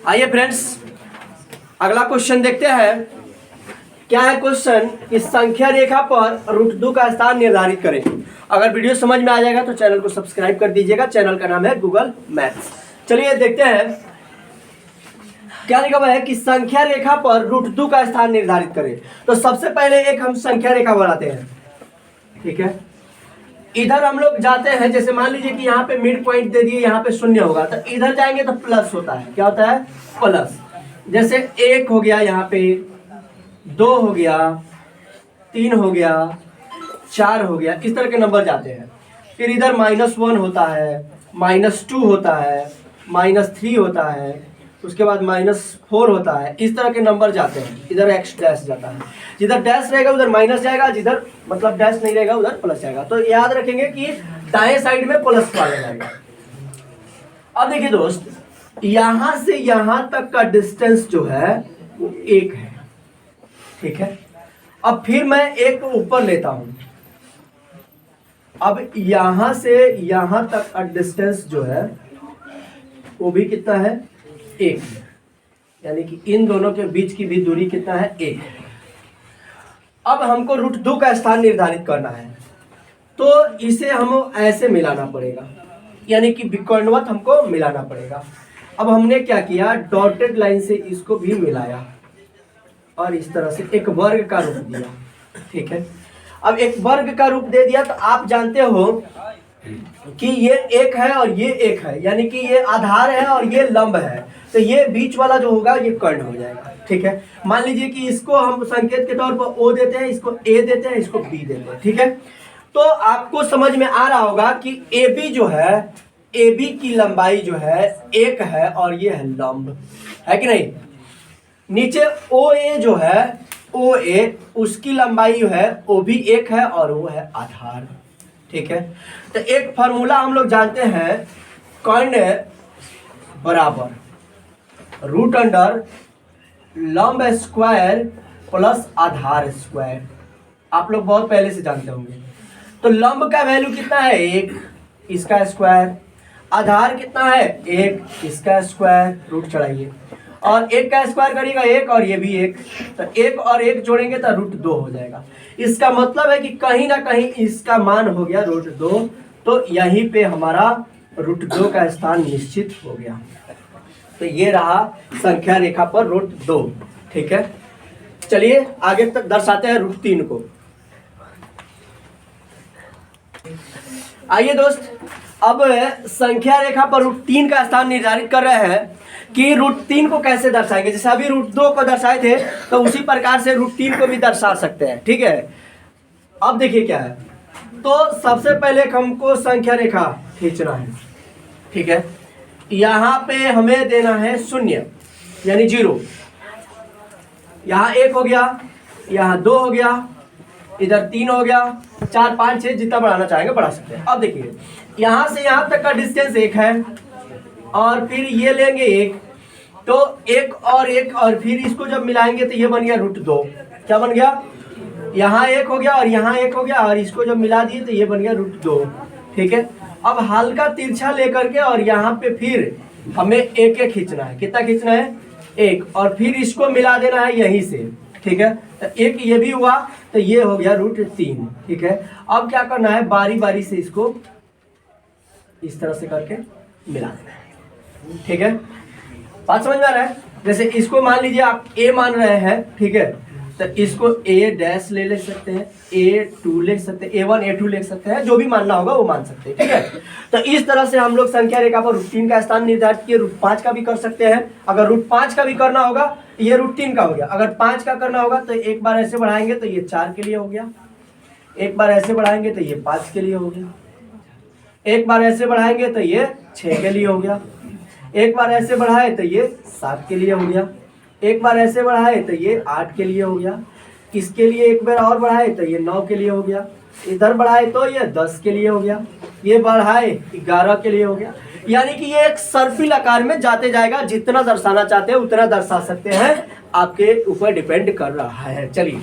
आइए फ्रेंड्स, अगला क्वेश्चन देखते हैं। क्या है क्वेश्चन कि संख्या रेखा पर √2 का स्थान निर्धारित करें। अगर वीडियो समझ में आ जाएगा तो चैनल को सब्सक्राइब कर दीजिएगा। चैनल का नाम है गूगल मैथ्स। चलिए देखते हैं क्या लिखा हुआ है कि संख्या रेखा पर √2 का स्थान निर्धारित करें। तो सबसे पहले एक हम संख्या रेखा बनाते हैं, ठीक है। इधर हम लोग जाते हैं, जैसे मान लीजिए कि यहाँ पे मिड पॉइंट दे दिए, यहाँ पे 0 होगा, तो इधर जाएंगे तो प्लस होता है। क्या होता है? प्लस। जैसे 1 हो गया, यहाँ पे 2 हो गया, 3 हो गया, 4 हो गया, इस तरह के नंबर जाते हैं। फिर इधर -1 होता है, -2 होता है, -3 होता है, उसके बाद -4 होता है। इस तरह के नंबर जाते हैं। इधर x डैश जाता है, जिधर डैश रहेगा उधर माइनस जाएगा, जिधर मतलब डैश नहीं रहेगा उधर प्लस जाएगा। तो याद रखेंगे कि दाएं साइड में प्लस वाला जाएगा। अब देखिए दोस्त, यहां से यहां तक का डिस्टेंस जो है वो 1 है, ठीक है। अब फिर मैं 1 को ऊपर लेता हूं। अब यहां से यहां तक का डिस्टेंस जो है वो भी कितना है? 1। यानी कि इन दोनों के बीच की भी दूरी कितना है? 1। अब हमको √2 का स्थान निर्धारित करना है, तो इसे हम ऐसे मिलाना पड़ेगा, यानी कि विकर्णवत हमको मिलाना पड़ेगा। अब हमने क्या किया, डॉटेड लाइन से इसको भी मिलाया और इस तरह से एक वर्ग का रूप दिया, ठीक है। अब एक वर्ग का रूप दे दिया तो आप जानते हो कि ये 1 है और ये 1 है, यानी कि ये आधार है और ये लंब है, तो ये बीच वाला जो होगा ये कर्ण हो जाएगा, ठीक है। मान लीजिए कि इसको हम संकेत के तौर पर O देते हैं, इसको A देते हैं, इसको B देते हैं, ठीक है। तो आपको समझ में आ रहा होगा कि AB जो है, AB की लंबाई जो है 1 है और ये है लंब, है कि नहीं। नीचे OA जो है, OA उसकी लंबाई जो है वो भी 1 है और वो है आधार, ठीक है। तो एक फॉर्मूला हम लोग जानते हैं, कर्ण बराबर √अंडर लंब स्क्वायर प्लस आधार स्क्वायर। आप लोग बहुत पहले से जानते होंगे। तो लंब का वैल्यू कितना है? 1, इसका स्क्वायर। आधार कितना है? 1, इसका स्क्वायर। रूट चढ़ाइए और 1 का स्क्वायर करिएगा 1 और ये भी 1, तो 1 और 1 जोड़ेंगे तो √2 हो जाएगा। इसका मतलब है कि कहीं ना कहीं इसका मान हो गया √2, तो यहीं पे हमारा √2 का स्थान निश्चित हो गया। तो ये रहा संख्या रेखा पर √2, ठीक है। चलिए आगे तक दर्शाते हैं √3 को। आइए दोस्त, अब संख्या रेखा पर √3 का स्थान निर्धारित कर रहे हैं कि √3 को कैसे दर्शाएंगे। जैसे अभी √2 को दर्शाए थे तो उसी प्रकार से √3 को भी दर्शा सकते हैं, ठीक है। अब देखिए क्या है, तो सबसे पहले हमको संख्या रेखा खींचना है, ठीक है। यहाँ पे हमें देना है 0 यानी 0। यहाँ 1 हो गया, यहाँ 2 हो गया, इधर 3 हो गया, 4, 5, 6 जितना बढ़ाना चाहेंगे बढ़ा सकते हैं। अब देखिए यहाँ से यहाँ तक का डिस्टेंस 1 है और फिर ये लेंगे 1, तो 1 और 1 और फिर इसको जब मिलाएंगे तो ये बन गया √2। क्या बन गया? यहाँ 1 हो गया और यहाँ 1 हो गया और इसको जब मिला दिए तो ये बन गया √2, ठीक है। अब हल्का तिरछा लेकर के और यहाँ पे फिर हमें 1 खींचना है। कितना खींचना है? 1, और फिर इसको मिला देना है यहीं से, ठीक है। तो 1 ये भी हुआ तो ये हो गया √3, ठीक है। अब क्या करना है, बारी बारी से इसको इस तरह से करके मिला देना है, ठीक है। बात समझ में आ रहा है? जैसे इसको मान लीजिए आप A मान रहे हैं, ठीक है, तो इसको A' ले सकते हैं, A2 ले सकते हैं, A1 A2 ले सकते हैं, जो भी मानना होगा वो मान सकते हैं, ठीक है। तो इस तरह से हम लोग संख्या रेखा पर √3 का स्थान निर्धारित किए। √5 का भी कर सकते हैं। अगर √5 का भी करना होगा, ये √3 का हो गया। अगर 5 का करना होगा तो एक बार ऐसे बढ़ाएंगे तो ये 4 के लिए हो गया, एक बार ऐसे बढ़ाएंगे तो ये 5 के लिए हो गया, एक बार ऐसे बढ़ाएंगे तो ये 6 के लिए हो गया, एक बार ऐसे बढ़ाए तो ये 7 के लिए हो गया, एक बार ऐसे बढ़ाए तो ये 8 के लिए हो गया, इसके लिए एक बार और बढ़ाए तो ये 9 के लिए हो गया, इधर बढ़ाए तो ये 10 के लिए हो गया, ये बढ़ाए 11 के लिए हो गया। यानी कि ये एक सर्पिल आकार में जाते जाएगा। जितना दर्शाना चाहते हैं उतना दर्शा सकते हैं, आपके ऊपर डिपेंड कर रहा है। चलिए